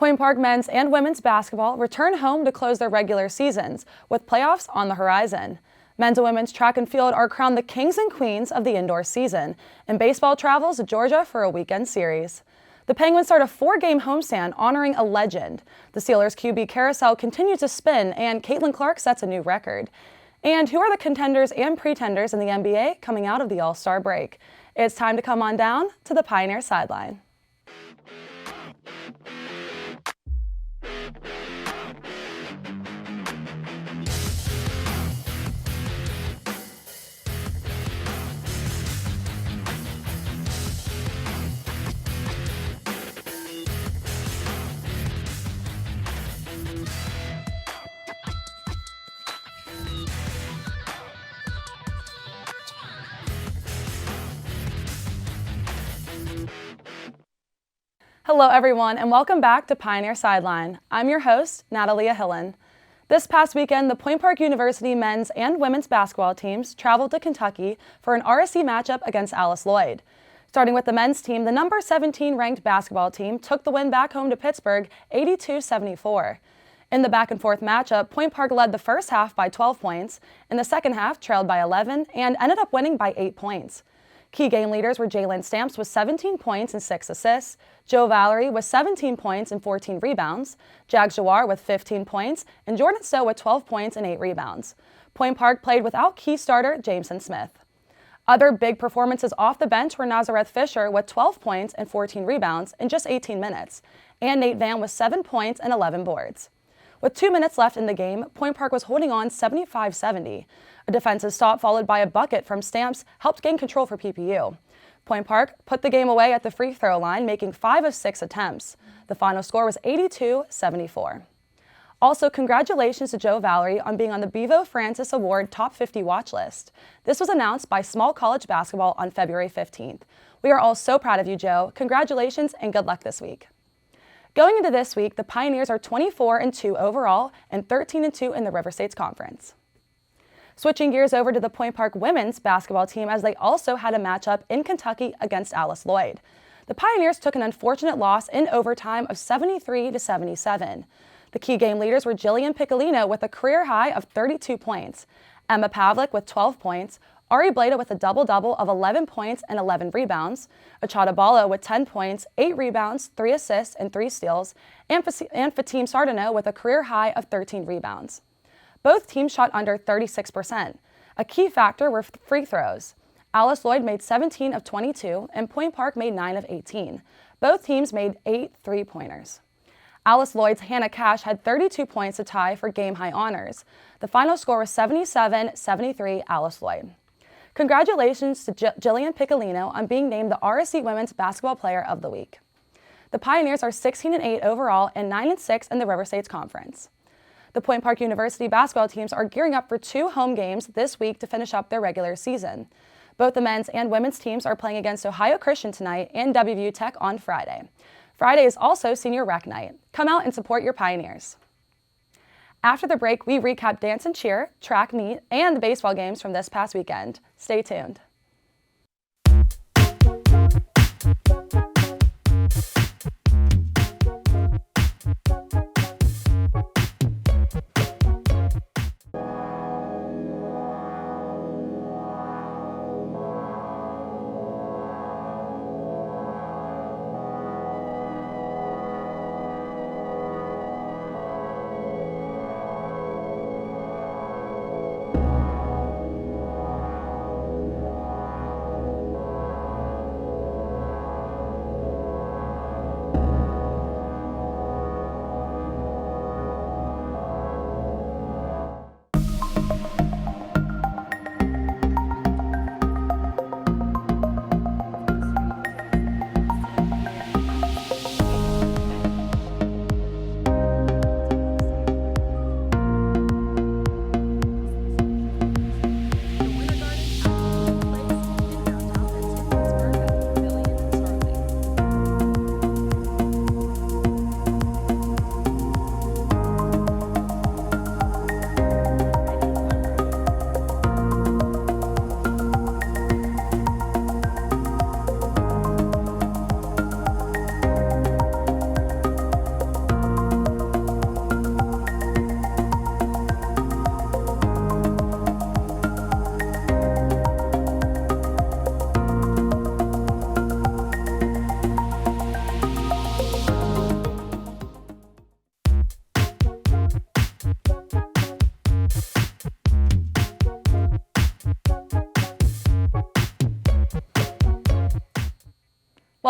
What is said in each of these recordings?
Point Park men's and women's basketball return home to close their regular seasons, with playoffs on the horizon. Men's and women's track and field are crowned the kings and queens of the indoor season, and baseball travels to Georgia for a weekend series. The Penguins start a 4-game homestand honoring a legend. The Steelers' QB carousel continues to spin, and Caitlin Clark sets a new record. And who are the contenders and pretenders in the NBA coming out of the All-Star break? It's time to come on down to the Pioneer Sideline. Hello everyone, and welcome back to Pioneer Sideline. I'm your host, Natalia Hillen. This past weekend, the Point Park University men's and women's basketball teams traveled to Kentucky for an RSC matchup against Alice Lloyd. Starting with the men's team, the number 17 ranked basketball team took the win back home to Pittsburgh 82-74. In the back-and-forth matchup, Point Park led the first half by 12 points, in the second half trailed by 11, and ended up winning by 8 points. Key game leaders were Jalen Stamps with 17 points and 6 assists, Joe Valerie with 17 points and 14 rebounds, Jag Jawar with 15 points, and Jordan Stowe with 12 points and 8 rebounds. Point Park played without key starter Jameson Smith. Other big performances off the bench were Nazareth Fisher with 12 points and 14 rebounds in just 18 minutes, and Nate Van with 7 points and 11 boards. With 2 minutes left in the game, Point Park was holding on 75-70. A defensive stop followed by a bucket from Stamps helped gain control for PPU. Point Park put the game away at the free throw line, making 5 of 6 attempts. The final score was 82-74. Also, congratulations to Joe Valerie on being on the Bevo Francis Award Top 50 watch list. This was announced by Small College Basketball on February 15th. We are all so proud of you, Joe. Congratulations and good luck this week. Going into this week, the Pioneers are 24-2 overall and 13-2 in the River States Conference. Switching gears over to the Point Park women's basketball team, as they also had a matchup in Kentucky against Alice Lloyd. The Pioneers took an unfortunate loss in overtime of 73-77. The key game leaders were Jillian Piccolino with a career high of 32 points, Emma Pavlik with 12 points, Ari Blada with a double-double of 11 points and 11 rebounds, Achata Bala with 10 points, 8 rebounds, 3 assists, and 3 steals, and Fatim Sardano with a career high of 13 rebounds. Both teams shot under 36%. A key factor were free throws. Alice Lloyd made 17 of 22, and Point Park made 9 of 18. Both teams made 8 three-pointers. Alice Lloyd's Hannah Cash had 32 points to tie for game-high honors. The final score was 77-73 Alice Lloyd. Congratulations to Jillian Piccolino on being named the RSC Women's Basketball Player of the Week. The Pioneers are 16-8 overall and 9-6 in the River States Conference. The Point Park University basketball teams are gearing up for 2 home games this week to finish up their regular season. Both the men's and women's teams are playing against Ohio Christian tonight and WVU Tech on Friday. Friday is also senior rec night. Come out and support your Pioneers. After the break, we recap dance and cheer, track meet, and the baseball games from this past weekend. Stay tuned.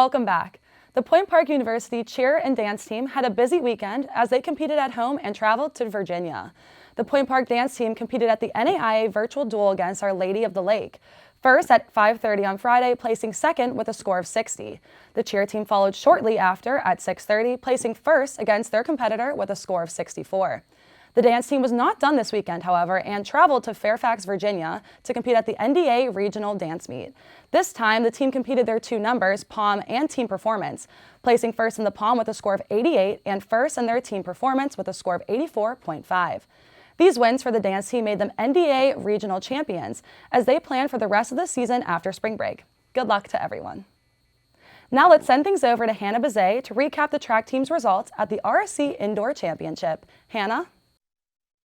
Welcome back. The Point Park University cheer and dance team had a busy weekend as they competed at home and traveled to Virginia. The Point Park dance team competed at the NAIA virtual duel against Our Lady of the Lake. First at 5:30 on Friday, placing second with a score of 60. The cheer team followed shortly after at 6:30, placing first against their competitor with a score of 64. The dance team was not done this weekend, however, and traveled to Fairfax, Virginia to compete at the NDA Regional Dance Meet. This time, the team competed their two numbers, Palm and Team Performance, placing first in the Palm with a score of 88 and first in their Team Performance with a score of 84.5. These wins for the dance team made them NDA Regional Champions as they plan for the rest of the season after spring break. Good luck to everyone. Now let's send things over to Hannah Bazet to recap the track team's results at the RSC Indoor Championship. Hannah?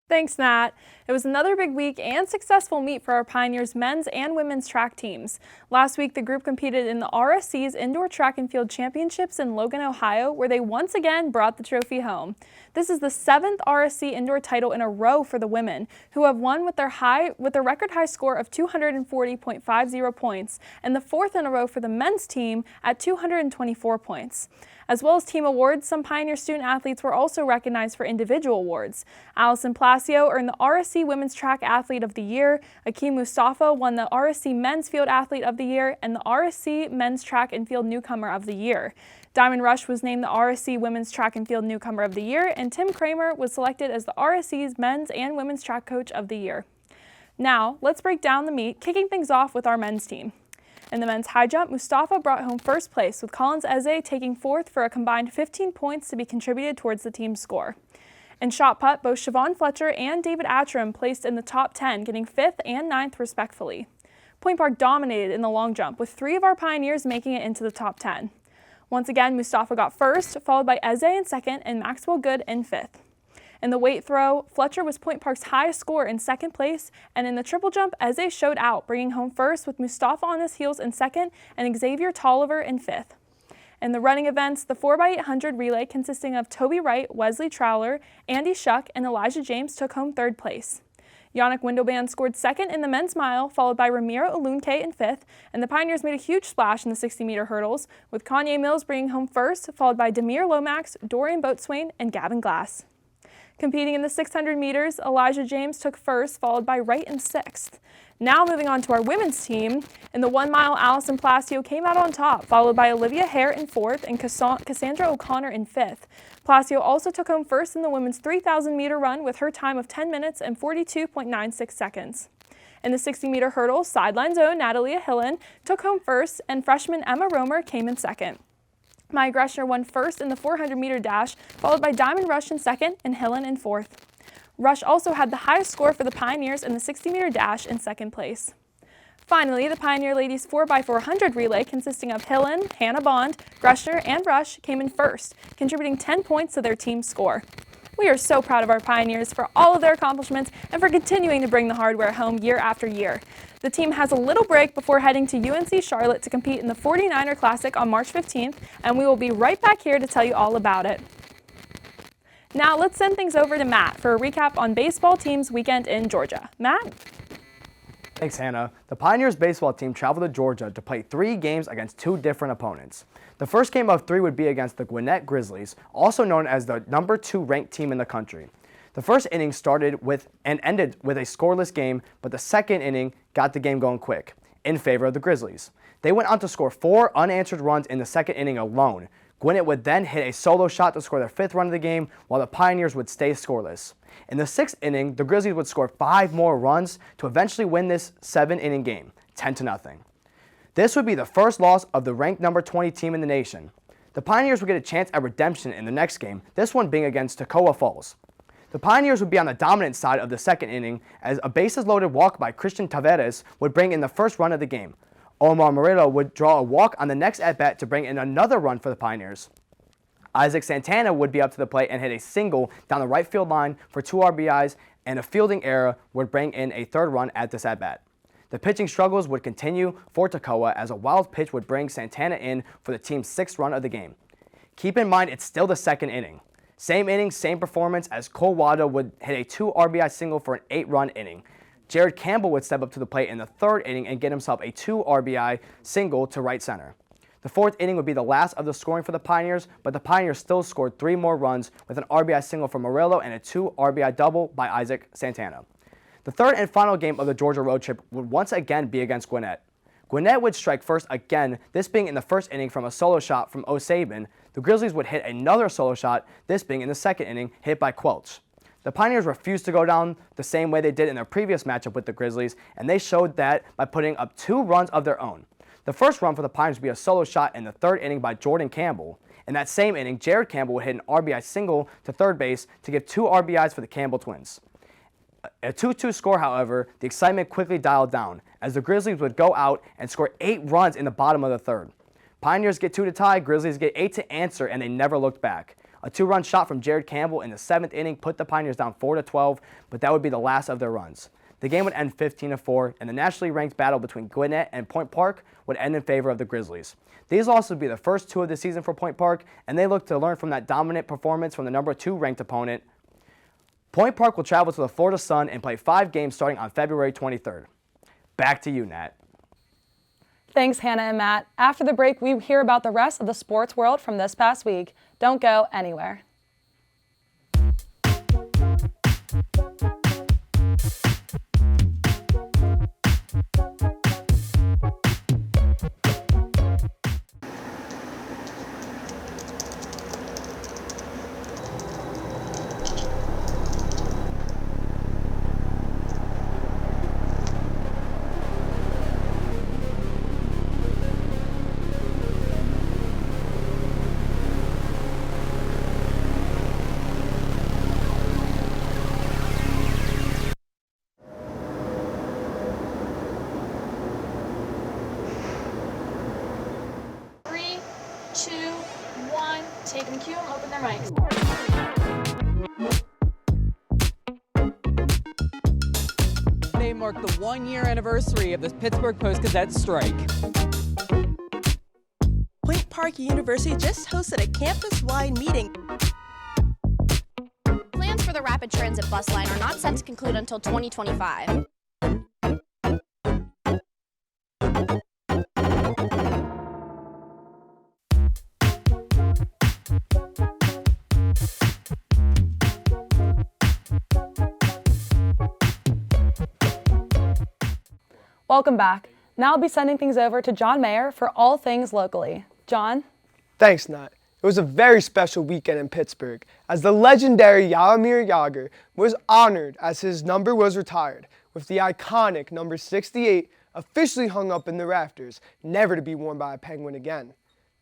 Thanks, Nat. It was another big week and successful meet for our Pioneers men's and women's track teams. Last week, the group competed in the RSC's Indoor Track and Field Championships in Logan, Ohio, where they once again brought the trophy home. This is the 7th RSC indoor title in a row for the women, who have won with their record high score of 240.50 points, and the 4th in a row for the men's team at 224 points. As well as team awards, some Pioneer student athletes were also recognized for individual awards. Allison Palacio earned the RSC Women's Track Athlete of the Year, Akeem Mustafa won the RSC Men's Field Athlete of the Year, and the RSC Men's Track and Field Newcomer of the Year. Diamond Rush was named the RSC Women's Track and Field Newcomer of the Year, and Tim Kramer was selected as the RSC's Men's and Women's Track Coach of the Year. Now, let's break down the meet, kicking things off with our men's team. In the men's high jump, Mustafa brought home first place, with Collins Eze taking fourth for a combined 15 points to be contributed towards the team's score. In shot put, both Siobhan Fletcher and David Atram placed in the top 10, getting 5th and 9th respectfully. Point Park dominated in the long jump, with 3 of our Pioneers making it into the top 10. Once again, Mustafa got first, followed by Eze in second and Maxwell Good in 5th. In the weight throw, Fletcher was Point Park's highest score in second place, and in the triple jump, Eze showed out, bringing home first with Mustafa on his heels in second and Xavier Tolliver in 5th. In the running events, the 4x800 relay consisting of Toby Wright, Wesley Trowler, Andy Shuck, and Elijah James took home 3rd place. Yannick Windoband scored 2nd in the men's mile, followed by Ramiro Alunke in 5th, and the Pioneers made a huge splash in the 60-meter hurdles, with Kanye Mills bringing home 1st, followed by Demir Lomax, Dorian Boatswain, and Gavin Glass. Competing in the 600 meters, Elijah James took 1st, followed by Wright in 6th. Now moving on to our women's team. In the 1 mile, Allison Palacio came out on top, followed by Olivia Hare in 4th and Cassandra O'Connor in 5th. Palacio also took home 1st in the women's 3,000 meter run with her time of 10 minutes and 42.96 seconds. In the 60-meter hurdle, Sideline's own Natalia Hillen took home 1st, and freshman Emma Romer came in 2nd. Maya Greshner won 1st in the 400-meter dash, followed by Diamond Rush in 2nd and Hillen in 4th. Rush also had the highest score for the Pioneers in the 60-meter dash in 2nd place. Finally, the Pioneer ladies 4x400 relay consisting of Hillen, Hannah Bond, Greshner, and Rush came in 1st, contributing 10 points to their team's score. We are so proud of our Pioneers for all of their accomplishments and for continuing to bring the hardware home year after year. The team has a little break before heading to UNC Charlotte to compete in the 49er Classic on March 15th, and we will be right back here to tell you all about it. Now let's send things over to Matt for a recap on baseball team's weekend in Georgia. Matt? Thanks, Hannah. The Pioneers baseball team traveled to Georgia to play 3 games against 2 different opponents. The first game of 3 would be against the Gwinnett Grizzlies, also known as the number 2 ranked team in the country. The first inning started with and ended with a scoreless game, but the second inning got the game going quick, in favor of the Grizzlies. They went on to score 4 unanswered runs in the second inning alone. Gwinnett would then hit a solo shot to score their 5th run of the game, while the Pioneers would stay scoreless. In the 6th inning, the Grizzlies would score 5 more runs to eventually win this 7-inning game, 10-0. This would be the first loss of the ranked number 20 team in the nation. The Pioneers would get a chance at redemption in the next game, this one being against Toccoa Falls. The Pioneers would be on the dominant side of the second inning as a bases-loaded walk by Christian Taveras would bring in the first run of the game. Omar Murillo would draw a walk on the next at-bat to bring in another run for the Pioneers. Isaac Santana would be up to the plate and hit a single down the right field line for 2 RBIs, and a fielding error would bring in a 3rd run at this at-bat. The pitching struggles would continue for Toccoa as a wild pitch would bring Santana in for the team's 6th run of the game. Keep in mind it's still the second inning. Same inning, same performance as Cole Wada would hit a 2 RBI single for an 8-run inning. Jared Campbell would step up to the plate in the 3rd inning and get himself a 2 RBI single to right center. The fourth inning would be the last of the scoring for the Pioneers, but the Pioneers still scored 3 more runs with an RBI single from Murillo and a 2 RBI double by Isaac Santana. The third and final game of the Georgia road trip would once again be against Gwinnett. Gwinnett would strike first again, this being in the first inning from a solo shot from O'Sabin. The Grizzlies would hit another solo shot, this being in the second inning, hit by Quelch. The Pioneers refused to go down the same way they did in their previous matchup with the Grizzlies, and they showed that by putting up 2 runs of their own. The first run for the Pioneers would be a solo shot in the third inning by Jordan Campbell. In that same inning, Jared Campbell would hit an RBI single to third base to give 2 RBIs for the Campbell twins. A 2-2 score, however, the excitement quickly dialed down, as the Grizzlies would go out and score 8 runs in the bottom of the third. Pioneers get 2 to tie, Grizzlies get 8 to answer, and they never looked back. A 2-run shot from Jared Campbell in the 7th inning put the Pioneers down 4-12, but that would be the last of their runs. The game would end 15-4, and the nationally ranked battle between Gwinnett and Point Park would end in favor of the Grizzlies. These losses would be the first 2 of the season for Point Park, and they look to learn from that dominant performance from the number 2 ranked opponent. Point Park will travel to the Florida Sun and play 5 games starting on February 23rd. Back to you, Nat. Thanks, Hannah and Matt. After the break, we hear about the rest of the sports world from this past week. Don't go anywhere. Take them cue and open their mics. Today marked the 1-year anniversary of the Pittsburgh Post-Gazette strike. Point Park University just hosted a campus-wide meeting. Plans for the rapid transit bus line are not set to conclude until 2025. Welcome back. Now I'll be sending things over to John Mayer for all things locally. John? Thanks, Nat. It was a very special weekend in Pittsburgh, as the legendary Jaromir Jagr was honored as his number was retired, with the iconic number 68 officially hung up in the rafters, never to be worn by a Penguin again.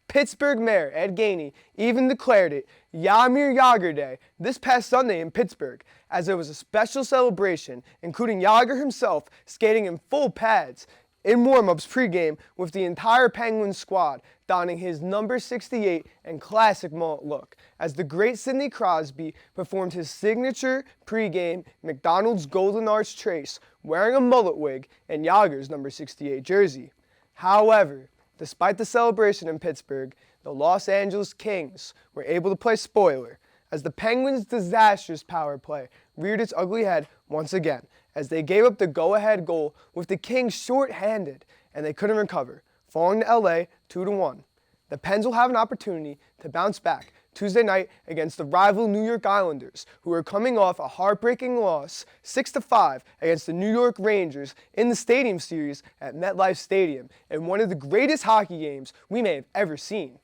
Pittsburgh Mayor Ed Gainey even declared it Jaromir Jagr Day this past Sunday in Pittsburgh, as there was a special celebration, including Jagr himself skating in full pads in warm-ups pregame, with the entire Penguins squad donning his number 68 and classic mullet look, as the great Sidney Crosby performed his signature pregame McDonald's Golden Arch Trace, wearing a mullet wig and Jagr's number 68 jersey. However, despite the celebration in Pittsburgh, the Los Angeles Kings were able to play spoiler, as the Penguins' disastrous power play reared its ugly head once again, as they gave up the go-ahead goal with the Kings short-handed, and they couldn't recover, falling to LA 2-1. The Pens will have an opportunity to bounce back Tuesday night against the rival New York Islanders, who are coming off a heartbreaking loss 6-5 against the New York Rangers in the Stadium Series at MetLife Stadium, in one of the greatest hockey games we may have ever seen.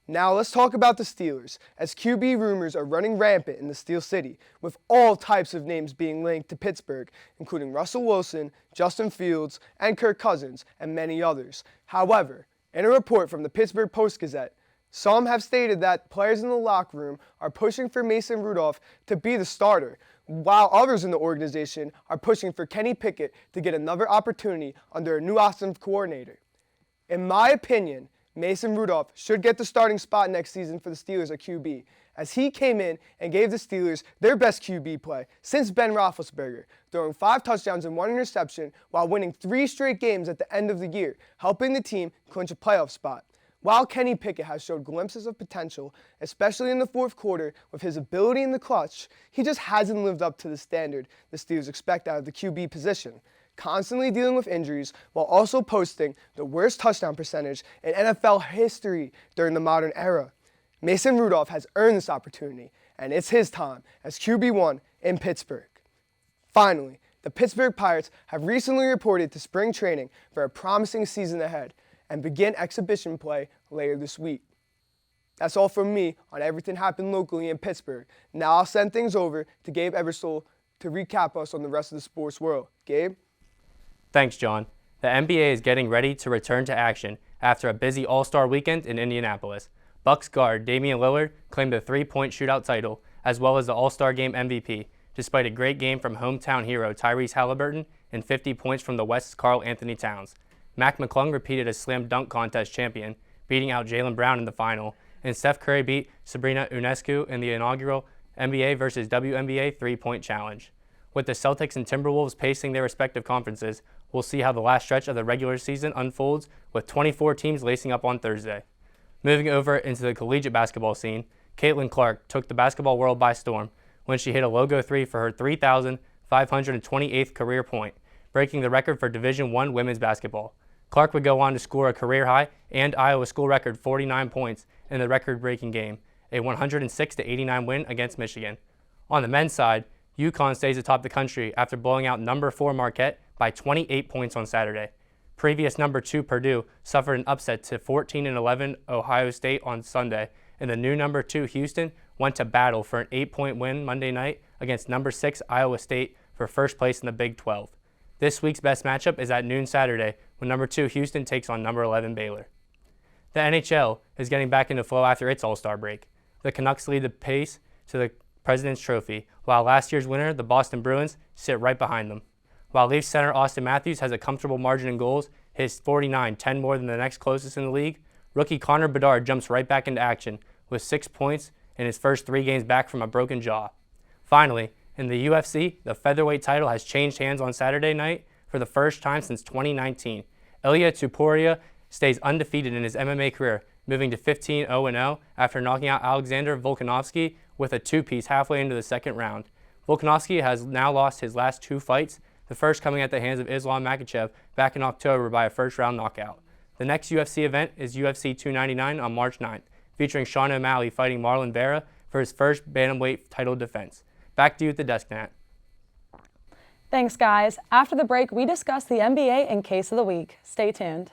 Now let's talk about the Steelers, as QB rumors are running rampant in the Steel City, with all types of names being linked to Pittsburgh, including Russell Wilson, Justin Fields, and Kirk Cousins, and many others. However, in a report from the Pittsburgh Post-Gazette, some have stated that players in the locker room are pushing for Mason Rudolph to be the starter, while others in the organization are pushing for Kenny Pickett to get another opportunity under a new offensive coordinator. In my opinion, Mason Rudolph should get the starting spot next season for the Steelers at QB, as he came in and gave the Steelers their best QB play since Ben Roethlisberger, throwing 5 touchdowns and 1 interception while winning 3 straight games at the end of the year, helping the team clinch a playoff spot. While Kenny Pickett has showed glimpses of potential, especially in the fourth quarter with his ability in the clutch, he just hasn't lived up to the standard the Steelers expect out of the QB position. constantly dealing with injuries while also posting the worst touchdown percentage in NFL history during the modern era. Mason Rudolph has earned this opportunity, and it's his time as QB1 in Pittsburgh. Finally, the Pittsburgh Pirates have recently reported to spring training for a promising season ahead and begin exhibition play later this week. That's all from me on everything happened locally in Pittsburgh. Now I'll send things over to Gabe Ebersole to recap us on the rest of the sports world. Gabe? Thanks, John. The NBA is getting ready to return to action after a busy All-Star weekend in Indianapolis. Bucks guard Damian Lillard claimed the three-point shootout title as well as the All-Star Game MVP, despite a great game from hometown hero Tyrese Halliburton and 50 points from the West's Karl Anthony Towns. Mac McClung repeated as slam dunk contest champion, beating out Jaylen Brown in the final, and Steph Curry beat Sabrina Ionescu in the inaugural NBA versus WNBA three-point challenge. With the Celtics and Timberwolves pacing their respective conferences, we'll see how the last stretch of the regular season unfolds with 24 teams lacing up on Thursday. Moving over into the collegiate basketball scene, Caitlin Clark took the basketball world by storm when she hit a logo three for her 3,528th career point, breaking the record for Division I women's basketball. Clark would go on to score a career-high and Iowa school record 49 points in the record-breaking game, a 106-89 win against Michigan. On the men's side, UConn stays atop the country after blowing out number 4 Marquette by 28 points on Saturday. Previous number 2 Purdue suffered an upset to 14-11 Ohio State on Sunday, and the new number 2 Houston went to battle for an 8-point win Monday night against number 6 Iowa State for first place in the Big 12. This week's best matchup is at noon Saturday when number 2 Houston takes on number 11 Baylor. The NHL is getting back into flow after its All-Star break. The Canucks lead the pace to the President's Trophy, while last year's winner, the Boston Bruins, sit right behind them. While Leafs center Austin Matthews has a comfortable margin in goals, his 49, 10 more than the next closest in the league, rookie Connor Bedard jumps right back into action with 6 points in his first 3 games back from a broken jaw. Finally, in the UFC, the featherweight title has changed hands on Saturday night for the first time since 2019. Ilya Tupuria stays undefeated in his MMA career, moving to 15-0-0 after knocking out Alexander Volkanovski with a two-piece halfway into the second round. Volkanovski has now lost his last 2 fights, the first coming at the hands of Islam Makhachev back in October by a first-round knockout. The next UFC event is UFC 299 on March 9th, featuring Sean O'Malley fighting Marlon Vera for his first bantamweight title defense. Back to you at the desk, Nat. Thanks, guys. After the break, we discuss the NBA and Case of the Week. Stay tuned.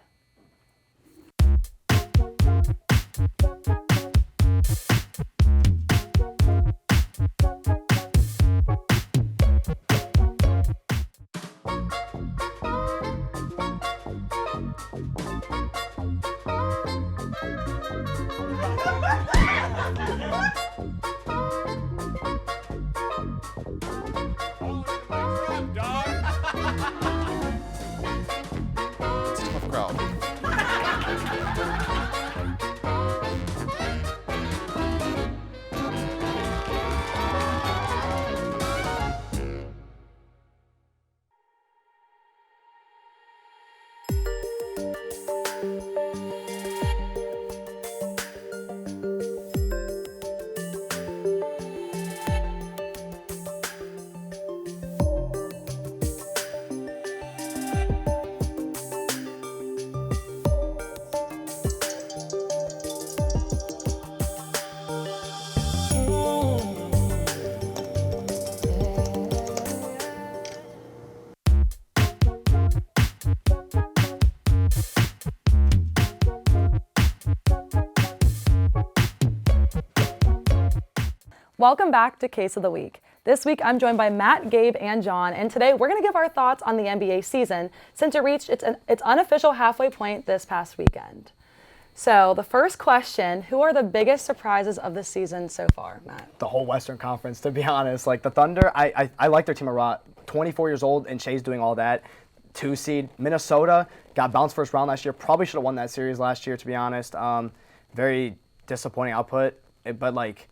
Welcome back to Case of the Week. This week I'm joined by Matt, Gabe, and John, and today we're going to give our thoughts on the NBA season since it reached its unofficial halfway point this past weekend. So the first question, who are the biggest surprises of the season so far, Matt? The whole Western Conference, to be honest. Like the Thunder, I like their team a lot. 24 years old and Shea's doing all that. 2 seed. Minnesota got bounced first round last year. Probably should have won that series last year, to be honest. Very disappointing output. But like,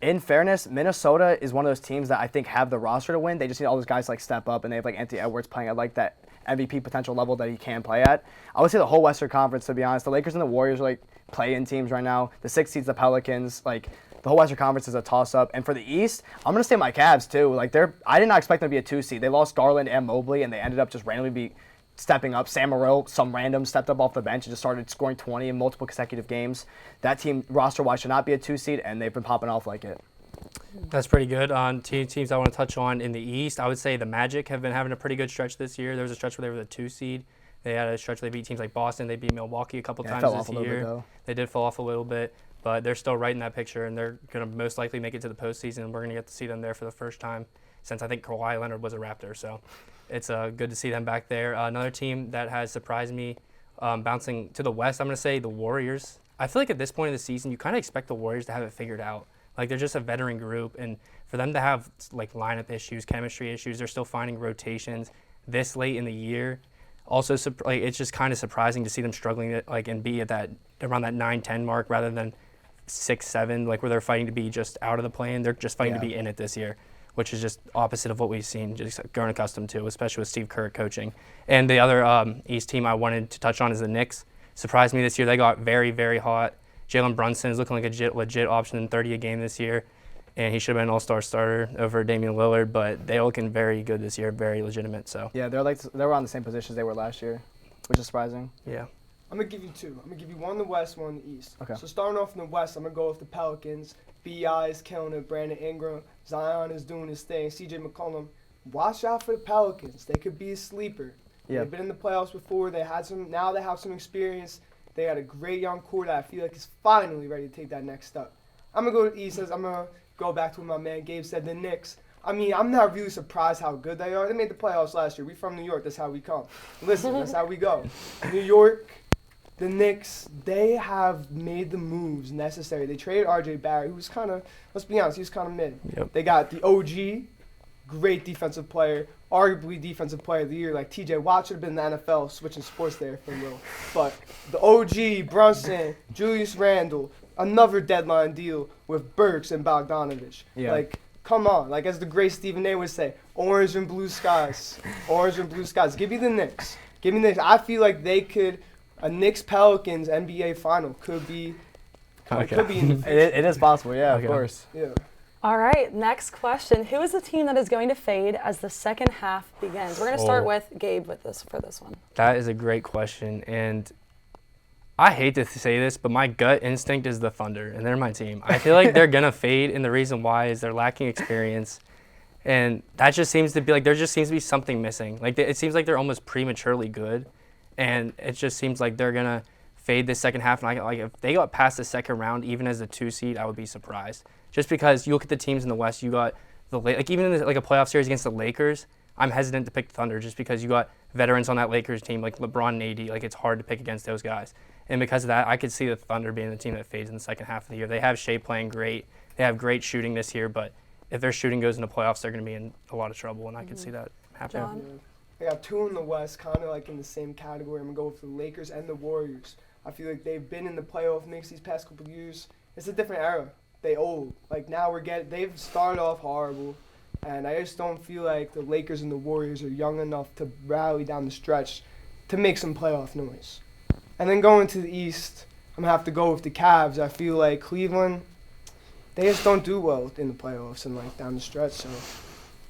in fairness, Minnesota is one of those teams that I think have the roster to win. They just need all those guys to like step up, and they have like Anthony Edwards playing at like that MVP potential level that he can play at. I would say the whole Western Conference, to be honest. The Lakers and the Warriors are like play-in teams right now. The 6 seeds, the Pelicans. Like, The whole Western Conference is a toss-up. And for the East, I'm going to say my Cavs, too. Like, I did not expect them to be a 2 seed. They lost Garland and Mobley, and they ended up just randomly stepping up. Sam Morril, some random, stepped up off the bench and just started scoring 20 in multiple consecutive games. That team, roster-wise, should not be a 2 seed, and they've been popping off like it. That's pretty good. Teams I want to touch on in the East, I would say the Magic have been having a pretty good stretch this year. There was a stretch where they were the 2 seed. They had a stretch where they beat teams like Boston. They beat Milwaukee a couple times this year. They did fall off a little bit, but they're still right in that picture, and they're going to most likely make it to the postseason. We're going to get to see them there for the first time since I think Kawhi Leonard was a Raptor. So it's good to see them back there. Another team that has surprised me bouncing to the West, I'm going to say the Warriors. I feel like at this point in the season, you kind of expect the Warriors to have it figured out. Like, they're just a veteran group, and for them to have, like, lineup issues, chemistry issues, they're still finding rotations this late in the year. Also, it's just kind of surprising to see them struggling and be at that around that 9-10 mark rather than 6-7, like, where they're fighting to be just out of the play-in. They're just fighting to be in it this year, which is just opposite of what we've seen, just grown accustomed to, especially with Steve Kerr coaching. And the other East team I wanted to touch on is the Knicks. Surprised me this year. They got very, very hot. Jalen Brunson is looking like a legit option in 30 a game this year, and he should have been an all-star starter over Damian Lillard, but they're looking very good this year, very legitimate. So yeah, they were on the same positions they were last year, which is surprising. Yeah. I'm going to give you 2. I'm going to give you one in the West, one in the East. Okay. So starting off in the West, I'm going to go with the Pelicans. B.I. is killing it. Brandon Ingram. Zion is doing his thing. C.J. McCollum. Watch out for the Pelicans. They could be a sleeper. Yeah. They've been in the playoffs before. Now they have some experience. They got a great young core that I feel like is finally ready to take that next step. I'm going to go to the East. I'm going to go back to what my man Gabe said, the Knicks. I mean, I'm not really surprised how good they are. They made the playoffs last year. We from New York. That's how we come. Listen, that's how we go. New York, the Knicks, they have made the moves necessary. They traded R.J. Barrett, who was kind of, let's be honest, he was kind of mid. Yep. They got the OG, great defensive player, arguably defensive player of the year. Like T.J. Watt should have been in the NFL, switching sports there for a little. But the OG, Brunson, Julius Randle, another deadline deal with Burks and Bogdanovich. Yeah. Like, come on. Like, as the great Stephen A. would say, orange and blue skies. Orange and blue skies. Give me the Knicks. Give me the Knicks. I feel like they could, a Knicks-Pelicans NBA final could be, could be in the future. It is possible, yeah, Okay. of course. Yeah. All right, next question. Who is the team that is going to fade as the second half begins? We're going to start with Gabe for this one. That is a great question, and I hate to say this, but my gut instinct is the Thunder, and they're my team. I feel like they're going to fade, and the reason why is they're lacking experience, and that just seems to be like there just seems to be something missing. Like, it seems like they're almost prematurely good, and it just seems like they're going to fade this second half. And if they got past the second round, even as a 2 seed, I would be surprised. Just because you look at the teams in the West, you got even in a playoff series against the Lakers, I'm hesitant to pick the Thunder just because you got veterans on that Lakers team like LeBron and AD. Like, it's hard to pick against those guys. And because of that, I could see the Thunder being the team that fades in the second half of the year. They have Shea playing great. They have great shooting this year, but if their shooting goes into playoffs, they're going to be in a lot of trouble, and I can see that happening. John? I got 2 in the West, kind of like in the same category. I'm going to go with the Lakers and the Warriors. I feel like they've been in the playoff mix these past couple of years. It's a different era. They old. Like, now they've started off horrible, and I just don't feel like the Lakers and the Warriors are young enough to rally down the stretch to make some playoff noise. And then going to the East, I'm going to have to go with the Cavs. I feel like Cleveland, they just don't do well in the playoffs and, like, down the stretch. So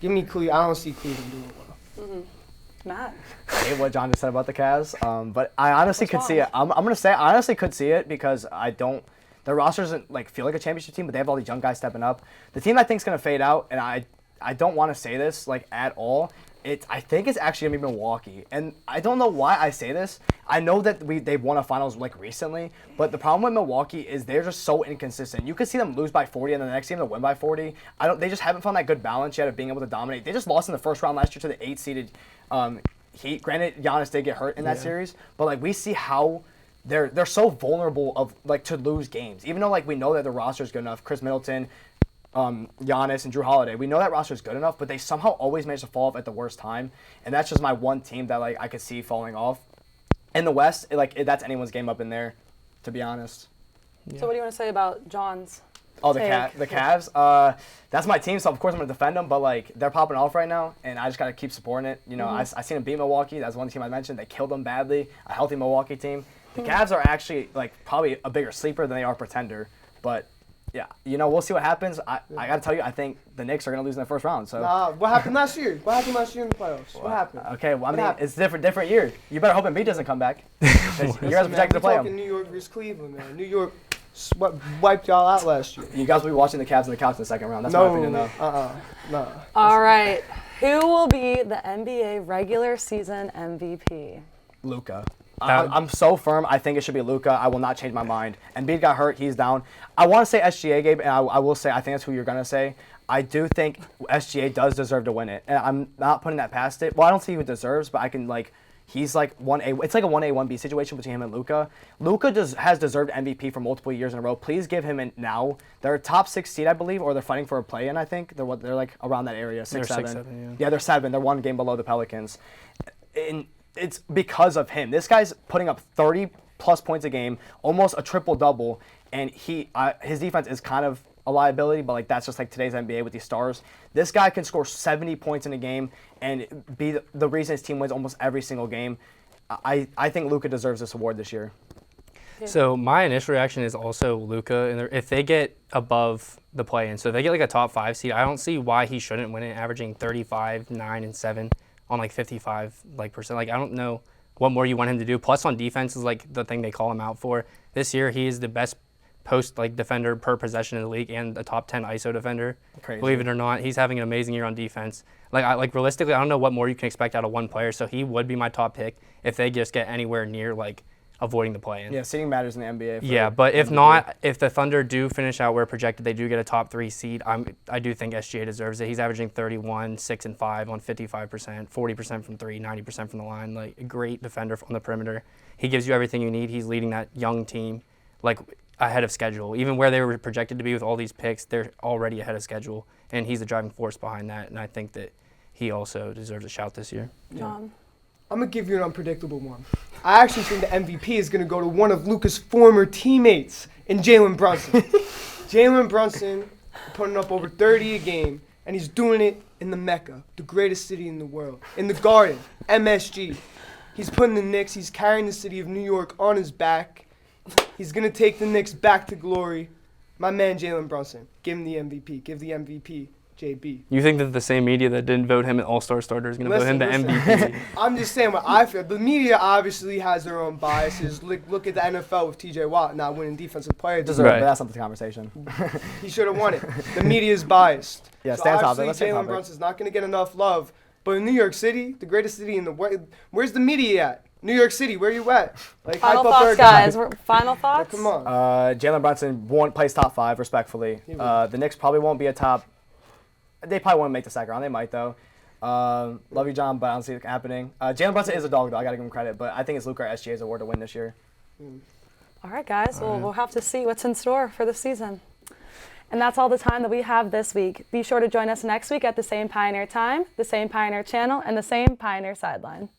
give me Cleveland. I don't see Cleveland doing well. Mm-hmm. Matt? I hate what John just said about the Cavs, but I honestly could see it. I'm going to say I honestly could see it because their roster doesn't feel like a championship team, but they have all these young guys stepping up. The team I think is going to fade out, and I don't want to say this at all. I think it's actually going to be Milwaukee, and I don't know why I say this. I know that they've won a finals recently, but the problem with Milwaukee is they're just so inconsistent. You could see them lose by 40, and then the next game they'll win by 40. They just haven't found that good balance yet of being able to dominate. They just lost in the first round last year to the 8-seeded Heat. Granted, Giannis did get hurt in that series, but we see how they're so vulnerable to lose games. Even though we know that the roster is good enough, Chris Middleton, Giannis, and Drew Holiday, we know that roster is good enough, but they somehow always manage to fall off at the worst time, and that's just my one team that I could see falling off. In the West, that's anyone's game up in there, to be honest. Yeah. So what do you want to say about John's? Oh, the Cavs. That's my team, so of course I'm gonna defend them. But they're popping off right now, and I just gotta keep supporting it. You know, I seen them beat Milwaukee. That's one team I mentioned. They killed them badly. A healthy Milwaukee team. The Cavs are actually probably a bigger sleeper than they are pretender. But Yeah, we'll see what happens. I got to tell you, I think the Knicks are going to lose in the first round. So. What happened last year? What happened last year in the playoffs? What happened? Okay, well, it's different year. You better hope Embiid doesn't come back. You guys are projected to play him. New York versus Cleveland, man. New York wiped y'all out last year. You guys will be watching the Cavs on the couch in the second round. That's my opinion, though. No. All right. Who will be the NBA regular season MVP? Luka. I'm so firm. I think it should be Luka. I will not change my mind. Embiid got hurt. He's down. I want to say SGA, Gabe, and I will say I think that's who you're going to say. I do think SGA does deserve to win it, and I'm not putting that past it. Well, I don't think he deserves, but I can, he's like 1A. It's like a 1A, 1B situation between him and Luka. Luka has deserved MVP for multiple years in a row. Please give him it now. They're a top 6 seed, I believe, or they're fighting for a play-in, I think. They're like around that area, 6, 7. 6-7, Yeah, they're 7. They're 1 game below the Pelicans. And it's because of him. This guy's putting up 30-plus points a game, almost a triple-double, and his defense is kind of a liability, but that's just today's NBA with these stars. This guy can score 70 points in a game and be the reason his team wins almost every single game. I think Luka deserves this award this year. So my initial reaction is also Luka, and if they get above the play-in, so if they get a top 5 seed, I don't see why he shouldn't win it, averaging 35, 9, and 7 on 55% I don't know what more you want him to do. Plus on defense is the thing they call him out for. This year he is the best post defender per possession in the league and a top 10 ISO defender. Crazy. Believe it or not, he's having an amazing year on defense. Realistically, I don't know what more you can expect out of one player, so he would be my top pick if they just get anywhere near avoiding the play-in. Yeah, seeding matters in the NBA. Yeah, but if not, if the Thunder do finish out where projected, they do get a top 3 seed, I do think SGA deserves it. He's averaging 31, 6, and 5 on 55%, 40% from 3, 90% from the line. A great defender on the perimeter. He gives you everything you need. He's leading that young team ahead of schedule. Even where they were projected to be with all these picks, they're already ahead of schedule, and he's the driving force behind that, and I think that he also deserves a shout this year. John? I'm going to give you an unpredictable one. I actually think the MVP is going to go to one of Luka's former teammates in Jalen Brunson. Jalen Brunson putting up over 30 a game, and he's doing it in the Mecca, the greatest city in the world, in the Garden, MSG. He's putting the Knicks, he's carrying the city of New York on his back. He's going to take the Knicks back to glory. My man Jalen Brunson, give him the MVP. Give the MVP, JB. You think that the same media that didn't vote him an all-star starter is going to vote him the MVP? I'm just saying what I feel. The media obviously has their own biases. Look at the NFL with TJ Watt not winning Defensive Player of the Year. But that's not the conversation. He should have won it. The media is biased. Yeah, so stay on topic. obviously Let's stay on Jalen topic. Brunson's not going to get enough love. But in New York City, the greatest city in the world, where's the media at? New York City, where you at? Final thoughts, guys. Final thoughts? Come on. Jalen Brunson won't place top 5, respectfully. The Knicks probably won't be a top. They probably won't make the second round. They might, though. Love you, John, but I don't see it happening. Jalen Brunson is a dog, though. I got to give him credit. But I think it's Luka or SGA's award to win this year. All right, guys. Well, we'll have to see what's in store for the season. And that's all the time that we have this week. Be sure to join us next week at the same Pioneer time, the same Pioneer channel, and the same Pioneer sideline.